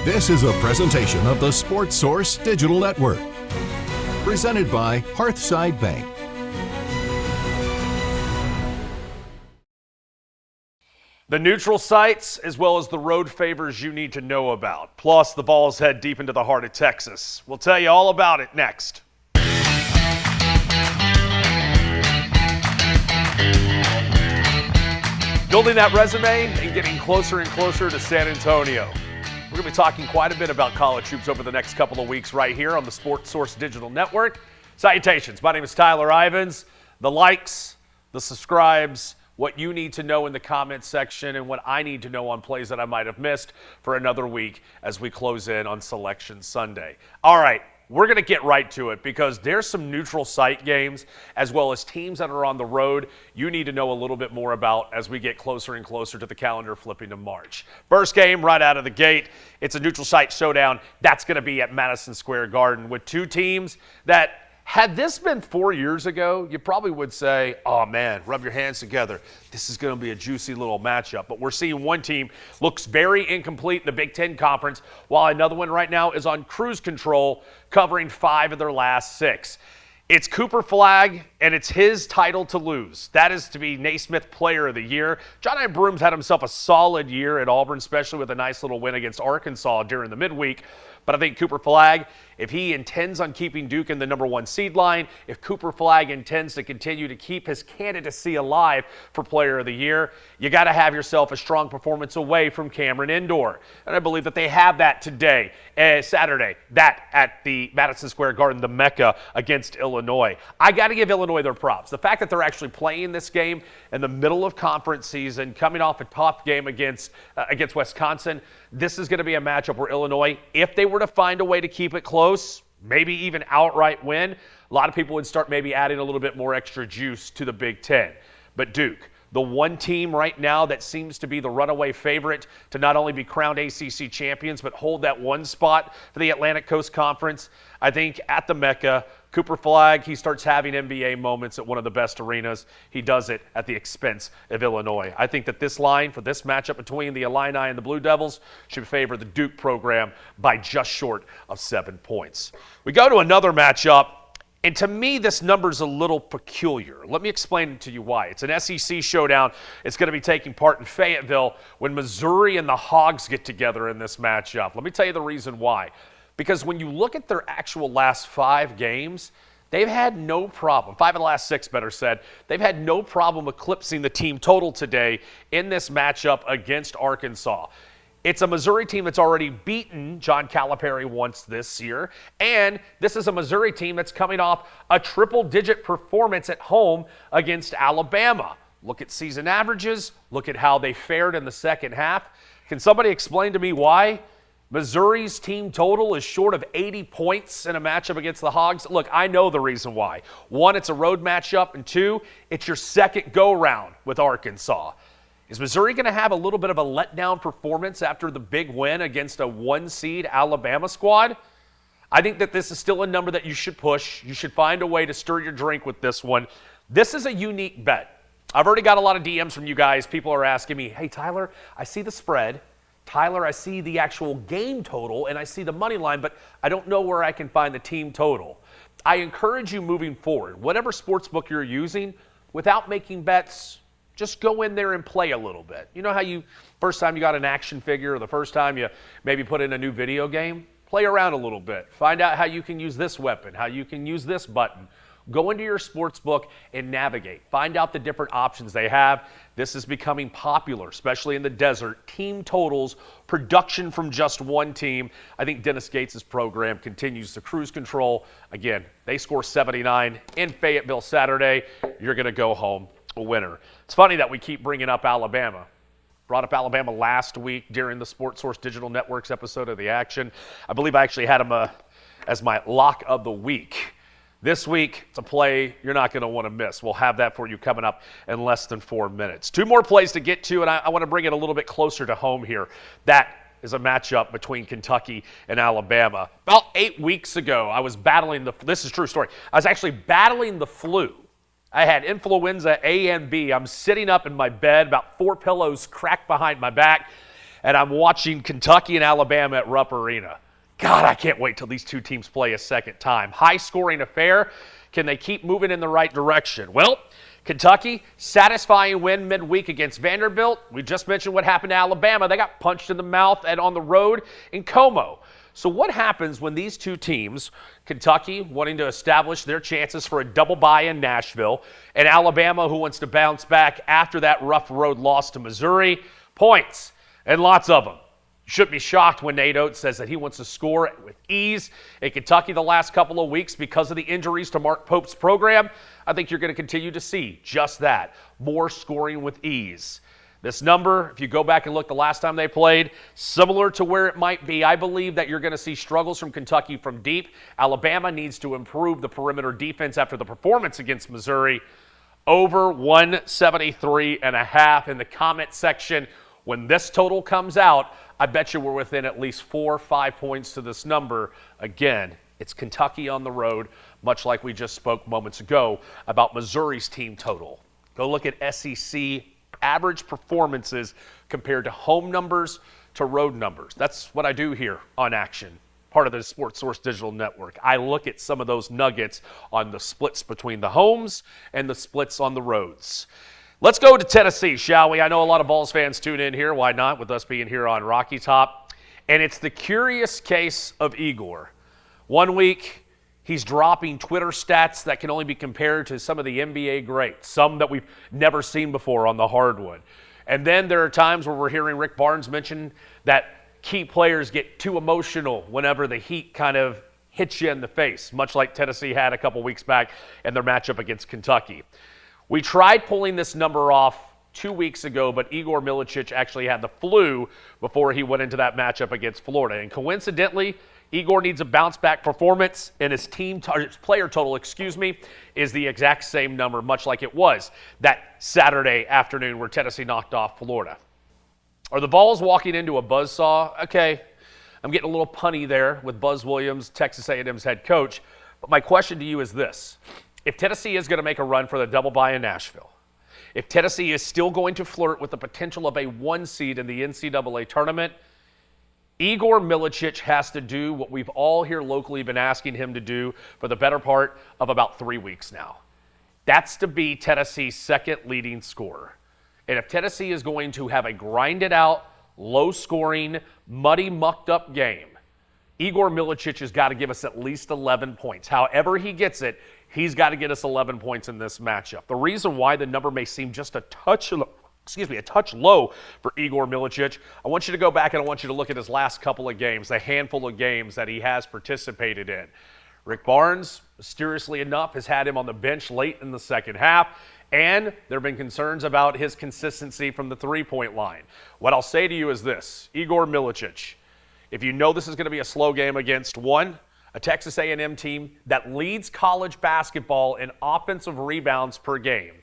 This is a presentation of the Sports Source Digital Network. Presented by Hearthside Bank. The neutral sites as well as the road favors you need to know about. Plus, the balls head deep into the heart of Texas. We'll tell you all about it next. Building that resume and getting closer and closer to San Antonio. We're going to be talking quite a bit about college hoops over the next couple of weeks right here on the Sports Source Digital Network. Salutations. My name is Tyler Ivins. The likes, the subscribes, what you need to know in the comments section, and what I need to know on plays that I might have missed for another week as we close in on Selection Sunday. All right. We're going to get right to it because there's some neutral site games as well as teams that are on the road you need to know a little bit more about as we get closer and closer to the calendar flipping to March. First game right out of the gate, it's a neutral site showdown. That's going to be at Madison Square Garden with two teams that, had this been 4 years ago, you probably would say, oh man, rub your hands together. This is going to be a juicy little matchup. But we're seeing one team looks very incomplete in the Big Ten Conference, while another one right now is on cruise control, covering 5 of their last 6. It's Cooper Flagg, and it's his title to lose. That is to be Naismith Player of the Year. Johni Broome's had himself a solid year at Auburn, especially with a nice little win against Arkansas during the midweek. But I think Cooper Flagg, if he intends on keeping Duke in the number 1 seed line, if Cooper Flagg intends to continue to keep his candidacy alive for Player of the Year, you got to have yourself a strong performance away from Cameron Indoor. And I believe that they have that today, Saturday, that at the Madison Square Garden, the Mecca against Illinois. I got to give Illinois their props. The fact that they're actually playing this game in the middle of conference season, coming off a tough game against Wisconsin, this is going to be a matchup where Illinois, if they were to find a way to keep it close, maybe even outright win, a lot of people would start maybe adding a little bit more extra juice to the Big Ten. But Duke, the one team right now that seems to be the runaway favorite to not only be crowned ACC champions, but hold that one spot for the Atlantic Coast Conference, I think at the Mecca, Cooper Flagg, he starts having NBA moments at one of the best arenas. He does it at the expense of Illinois. I think that this line for this matchup between the Illini and the Blue Devils should favor the Duke program by just short of 7 points. We go to another matchup, and to me, this number's a little peculiar. Let me explain to you why. It's an SEC showdown. It's going to be taking part in Fayetteville when Missouri and the Hogs get together in this matchup. Let me tell you the reason why. Because when you look at their actual last 5 games, they've had no problem. 5 of the last 6, better said. They've had no problem eclipsing the team total today in this matchup against Arkansas. It's a Missouri team that's already beaten John Calipari once this year, and this is a Missouri team that's coming off a triple-digit performance at home against Alabama. Look at season averages. Look at how they fared in the second half. Can somebody explain to me why Missouri's team total is short of 80 points in a matchup against the Hogs? Look, I know the reason why. 1, it's a road matchup, and 2, it's your second go-round with Arkansas. Is Missouri going to have a little bit of a letdown performance after the big win against a 1-seed Alabama squad? I think that this is still a number that you should push. You should find a way to stir your drink with this one. This is a unique bet. I've already got a lot of DMs from you guys. People are asking me, hey, Tyler, I see the spread. Tyler, I see the actual game total, and I see the money line, but I don't know where I can find the team total. I encourage you moving forward, whatever sportsbook you're using, without making bets, just go in there and play a little bit. You know how first time you got an action figure or the first time you maybe put in a new video game? Play around a little bit. Find out how you can use this weapon, how you can use this button. Go into your sports book and navigate. Find out the different options they have. This is becoming popular, especially in the desert. Team totals, production from just one team. I think Dennis Gates' program continues to cruise control. Again, they score 79 in Fayetteville Saturday. You're going to go home a winner. It's funny that we keep bringing up Alabama. Brought up Alabama last week during the Sports Source Digital Network's episode of The Action. I believe I actually had them as my lock of the week. This week, it's a play you're not going to want to miss. We'll have that for you coming up in less than 4 minutes. 2 more plays to get to, and I want to bring it a little bit closer to home here. That is a matchup between Kentucky and Alabama. About 8 weeks ago, I was battling this is a true story. I was actually battling the flu. I had influenza A and B. I'm sitting up in my bed, about 4 pillows cracked behind my back, and I'm watching Kentucky and Alabama at Rupp Arena. God, I can't wait till these two teams play a second time. High-scoring affair. Can they keep moving in the right direction? Well, Kentucky, satisfying win midweek against Vanderbilt. We just mentioned what happened to Alabama. They got punched in the mouth and on the road in Como. So what happens when these two teams, Kentucky wanting to establish their chances for a double bye in Nashville, and Alabama who wants to bounce back after that rough road loss to Missouri? Points, and lots of them. You shouldn't be shocked when Nate Oates says that he wants to score with ease in Kentucky the last couple of weeks because of the injuries to Mark Pope's program. I think you're going to continue to see just that, more scoring with ease. This number, if you go back and look the last time they played, similar to where it might be. I believe that you're going to see struggles from Kentucky from deep. Alabama needs to improve the perimeter defense after the performance against Missouri. Over 173.5 in the comment section. When this total comes out, I bet you we're within at least 4 or 5 points to this number. Again, it's Kentucky on the road, much like we just spoke moments ago about Missouri's team total. Go look at SEC average performances compared to home numbers to road numbers. That's what I do here on Action, part of the Sports Source Digital Network. I look at some of those nuggets on the splits between the homes and the splits on the roads. Let's go to Tennessee, shall we? I know a lot of Vols fans tune in here. Why not, with us being here on Rocky Top? And it's the curious case of Igor. 1 week, he's dropping Twitter stats that can only be compared to some of the NBA greats, some that we've never seen before on the hardwood. And then there are times where we're hearing Rick Barnes mention that key players get too emotional whenever the heat kind of hits you in the face, much like Tennessee had a couple weeks back in their matchup against Kentucky. We tried pulling this number off 2 weeks ago, but Igor Milicic actually had the flu before he went into that matchup against Florida. And coincidentally, Igor needs a bounce-back performance, and his his player total, is the exact same number, much like it was that Saturday afternoon where Tennessee knocked off Florida. Are the Vols walking into a buzzsaw? Okay, I'm getting a little punny there with Buzz Williams, Texas A&M's head coach, but my question to you is this. If Tennessee is going to make a run for the double bye in Nashville, if Tennessee is still going to flirt with the potential of a 1 seed in the NCAA tournament, Igor Milicic has to do what we've all here locally been asking him to do for the better part of about 3 weeks now. That's to be Tennessee's second leading scorer. And if Tennessee is going to have a grinded out, low-scoring, muddy, mucked-up game, Igor Milicic has got to give us at least 11 points. However he gets it, he's got to get us 11 points in this matchup. The reason why the number may seem just a touch low for Igor Milicic, I want you to go back and I want you to look at his last couple of games, the handful of games that he has participated in. Rick Barnes, mysteriously enough, has had him on the bench late in the second half, and there have been concerns about his consistency from the three-point line. What I'll say to you is this, Igor Milicic, if you know this is going to be a slow game against a Texas A&M team that leads college basketball in offensive rebounds per game,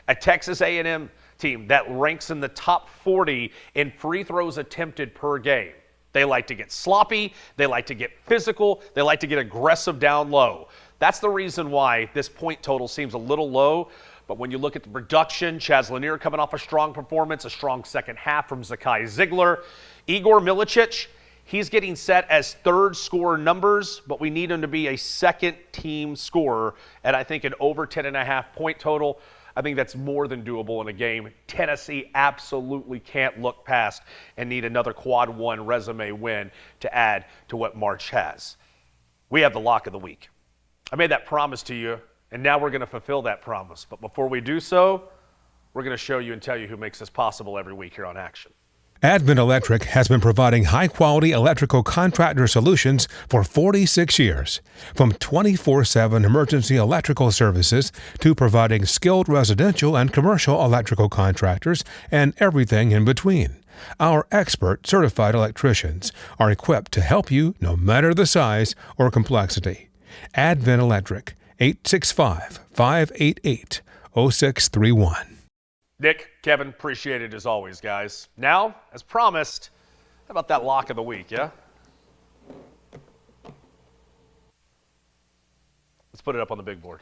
a Texas A&M team that ranks in the top 40 in free throws attempted per game. They like to get sloppy, they like to get physical, they like to get aggressive down low. That's the reason why this point total seems a little low, but when you look at the production, Chaz Lanier coming off a strong performance, a strong second half from Zakai Ziegler. Igor Milicic, he's getting set as third scorer numbers, but we need him to be a second team scorer at, I think, an over 10.5 point total. I think that's more than doable in a game Tennessee absolutely can't look past and need another quad one resume win to add to what March has. We have the lock of the week. I made that promise to you, and now we're going to fulfill that promise. But before we do so, we're going to show you and tell you who makes this possible every week here on Action. Advent Electric has been providing high-quality electrical contractor solutions for 46 years. From 24/7 emergency electrical services to providing skilled residential and commercial electrical contractors and everything in between. Our expert certified electricians are equipped to help you no matter the size or complexity. Advent Electric, 865-588-0631. Nick, Kevin, appreciate it as always, guys. Now, as promised, how about that lock of the week, yeah? Let's put it up on the big board.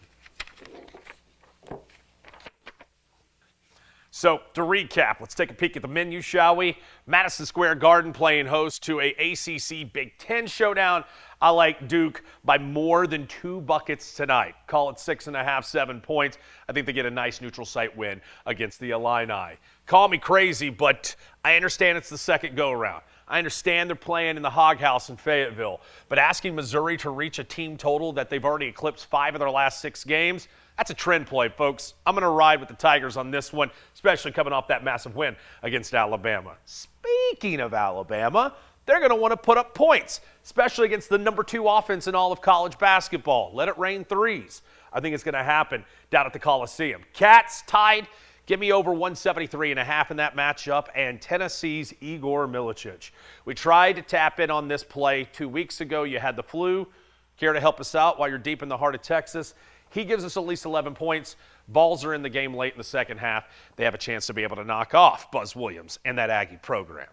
So to recap, let's take a peek at the menu, shall we? Madison Square Garden playing host to a ACC Big Ten showdown. I like Duke by more than 2 buckets tonight. Call it 6.5, 7 points. I think they get a nice neutral site win against the Illini. Call me crazy, but I understand it's the second go-around. I understand they're playing in the Hog House in Fayetteville, but asking Missouri to reach a team total that they've already eclipsed 5 of their last 6 games, that's a trend play, folks. I'm going to ride with the Tigers on this one, especially coming off that massive win against Alabama. Speaking of Alabama, they're going to want to put up points, especially against the number 2 offense in all of college basketball. Let it rain threes. I think it's going to happen down at the Coliseum. Cats tied. Give me over 173.5 in that matchup, and Tennessee's Igor Milicic. We tried to tap in on this play 2 weeks ago. You had the flu. Care to help us out while you're deep in the heart of Texas? He gives us at least 11 points. Balls are in the game late in the second half. They have a chance to be able to knock off Buzz Williams and that Aggie program.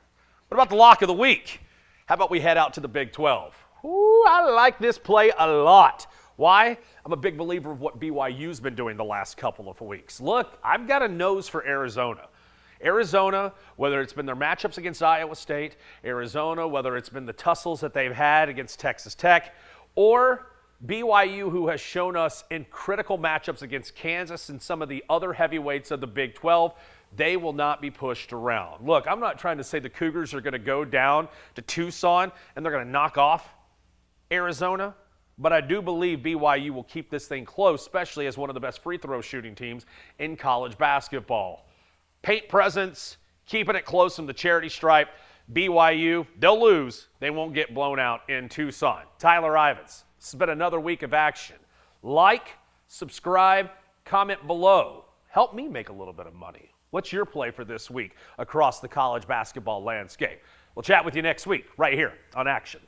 What about the lock of the week? How about we head out to the Big 12? Ooh, I like this play a lot. Why? I'm a big believer of what BYU's been doing the last couple of weeks. Look, I've got a nose for Arizona. Arizona, whether it's been their matchups against Iowa State, Arizona, whether it's been the tussles that they've had against Texas Tech, or BYU, who has shown us in critical matchups against Kansas and some of the other heavyweights of the Big 12, they will not be pushed around. Look, I'm not trying to say the Cougars are going to go down to Tucson and they're going to knock off Arizona, but I do believe BYU will keep this thing close, especially as one of the best free throw shooting teams in college basketball. Paint presence, keeping it close from the charity stripe. BYU, they'll lose. They won't get blown out in Tucson. Tyler Ivins. This has been another week of action. Like, subscribe, comment below. Help me make a little bit of money. What's your play for this week across the college basketball landscape? We'll chat with you next week right here on Action.